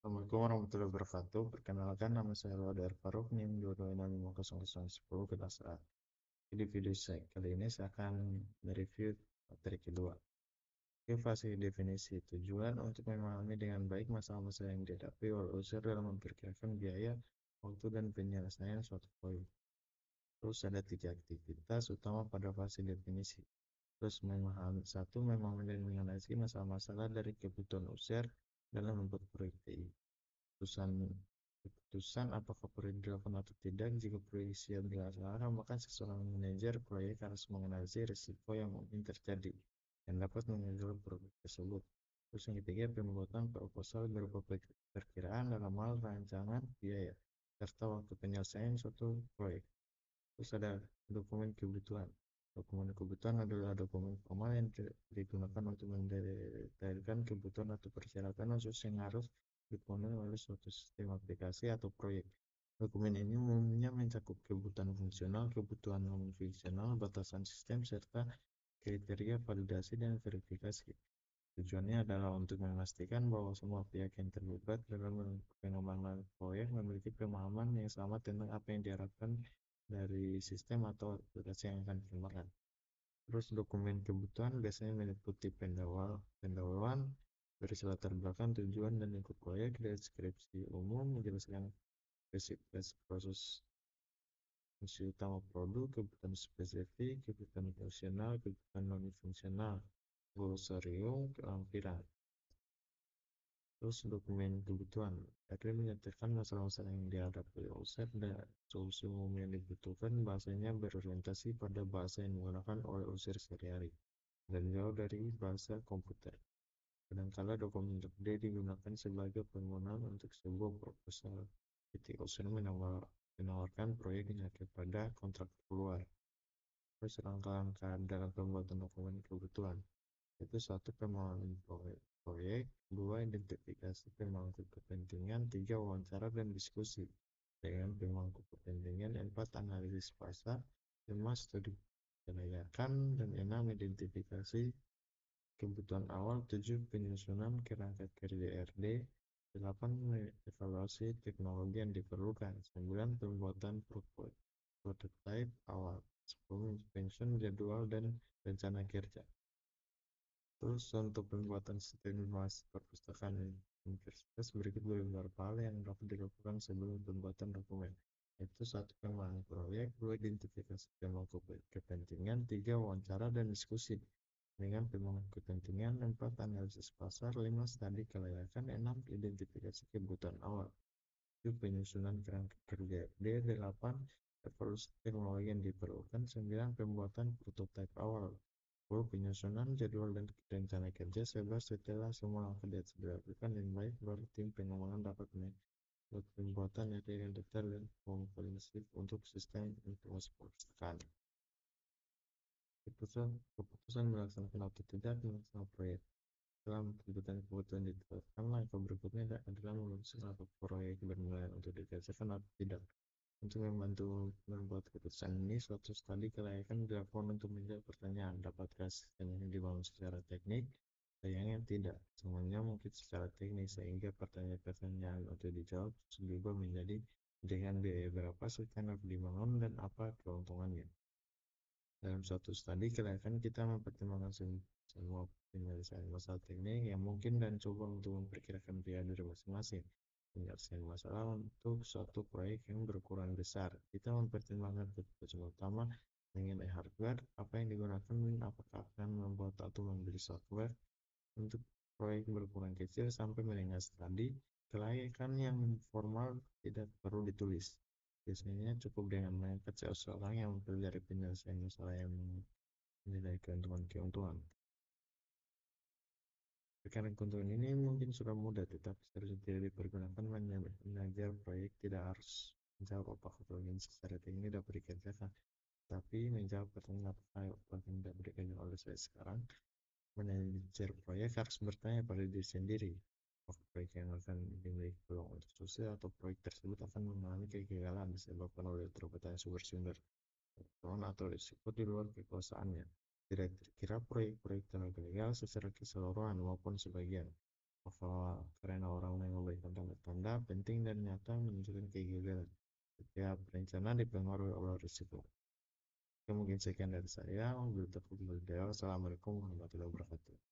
Assalamualaikum warahmatullahi wabarakatuh. Perkenalkan, nama saya Wadar Faruk, NIM 2265010 Kedasrat. Di video saya kali ini saya akan mereview materi kedua. Oke, fase definisi tujuan untuk memahami dengan baik masalah-masalah yang dihadapi oleh user dalam memperkirakan biaya, waktu, dan penyelesaian suatu proyek. Terus ada 3 aktivitas utama pada fase definisi. Terus memahami dan menganalisis masalah-masalah dari kebutuhan user dalam membuat proyek TI. Keputusan apakah proyek dilakukan atau tidak. Jika proyek siap dilaksanakan, maka seseorang manajer proyek harus menganalisis risiko yang mungkin terjadi dan dapat mengatur proyek tersebut. Terus yang ketiga, pembuatan proposal berupa perkiraan dalam hal rancangan biaya serta waktu penyelesaian suatu proyek. Terus ada dokumen kebutuhan. Dokumen kebutuhan adalah dokumen formal yang digunakan untuk mendetailkan kebutuhan atau persyaratan khusus yang harus dipenuhi oleh suatu sistem aplikasi atau proyek. Dokumen ini umumnya mencakup kebutuhan fungsional, kebutuhan non-fungsional, batasan sistem, serta kriteria validasi dan verifikasi. Tujuannya adalah untuk memastikan bahwa semua pihak yang terlibat dalam pengembangan proyek memiliki pemahaman yang sama tentang apa yang diharapkan dari sistem atau aplikasi yang akan dikembangkan. Terus dokumen kebutuhan biasanya meliputi pendahuluan, berisi latar belakang, tujuan, dan ikut proyek, deskripsi umum, menjelaskan spesifikasi proses fungsi utama produk, kebutuhan spesifik, kebutuhan fungsional, kebutuhan non-fungsional, glosarium, kelampiran. Terus dokumen kebutuhan akhirnya menyatakan masalah-masalah yang dihadapi user dan solusi umum yang dibutuhkan. Bahasanya berorientasi pada bahasa yang digunakan oleh user sehari-hari dan jauh dari bahasa komputer. Kadangkala dokumen terdiri digunakan sebagai permohonan untuk sebuah proposal ketika user menawarkan proyeknya kepada kontraktor luar. Terus rangka-rangka dalam pembuatan dokumen kebutuhan itu satu, permohonan proyek, 2, identifikasi pemangku kepentingan, 3, wawancara dan diskusi dengan pemangku kepentingan, 4, analisis pasar, 5, studi kelayakan, dan 6, identifikasi kebutuhan awal, 7, penyusunan kerangka kerja RD, 8, evaluasi teknologi yang diperlukan, 9, pembuatan prototipe awal, 10, pensiun jadwal dan rencana kerja. Terus untuk pembuatan sistem informasi perpustakaan universitas berikut beberapa hal yang dapat dilakukan sebelum pembuatan dokumen. Itu 1, pengembangan proyek, 2, identifikasi pemangku kepentingan, 3, wawancara dan diskusi dengan pemangku kepentingan, 4, analisis pasar, 5, studi kelayakan, 6, identifikasi kebutuhan awal, 7, penyusunan kerangka kerja D, 8, evaluasi teknologi yang diperlukan, 9, pembuatan prototipe awal, 10, penyusunan jadwal dan rencana kerja. 11, setelah semua langkah dilakukan dengan baik, baru tim pengembangan dapat membuat pembuatan yang detail dan komprehensif untuk sistem informasi perpustakaan. Keputusan melaksanakan atau tidak melaksanakan proyek. Dalam kebutuhan ditetapkan, langkah berikutnya adalah memutuskan apakah proyek bernilai untuk dikerjakan atau tidak. Untuk membantu membuat keputusan ini, suatu studi kelayakan dilakukan untuk menjawab pertanyaan, dapatkah sistem ini dibangun secara teknik? Sayangnya tidak, semuanya mungkin secara teknis, sehingga pertanyaan-pertanyaan untuk dijawab juga menjadi dengan biaya berapa sistem harus dibangun dan apa keuntungannya. Dalam suatu studi kelayakan, kita mempertimbangkan semua penyelesaian masalah teknik yang mungkin dan coba untuk memperkirakan biaya dari masing-masing. Penyelesaian masalah untuk suatu proyek yang berukuran besar, kita mempertimbangkan keputusan utama mengenai hardware, apa yang digunakan, dan apakah akan membuat atau membeli software. Untuk proyek berukuran kecil sampai menengah, studi kelayakan yang formal tidak perlu ditulis. Biasanya cukup dengan mengangkat seseorang yang mempelajari penyelesaian masalah yang menilai keuntungan. Karena keuntungan ini mungkin sudah mudah, tetapi seharusnya tidak dipergunakan. Manajer proyek tidak harus menjawab apakah proyek secara teknik dapat dikerjakan, tapi menjawab pertanyaan apakah tidak dikerjakan oleh saya sekarang. Manajer proyek harus bertanya pada diri sendiri, apakah proyek yang akan dimiliki peluang untuk sukses atau proyek tersebut akan mengalami kegagalan disebabkan oleh terbatasan sumber atau risiko di luar kekuasaannya. Tidak terkira proyek telah gagal secara keseluruhan maupun sebagian, karena orang yang memberikan tanda-tanda penting dan nyata menunjukkan kegagalan. Setiap perencanaan dipengaruhi oleh risiko. Oke, mungkin sekian dari saya. Wabillahi taufiq wal hidayah. Wassalamualaikum warahmatullahi wabarakatuh.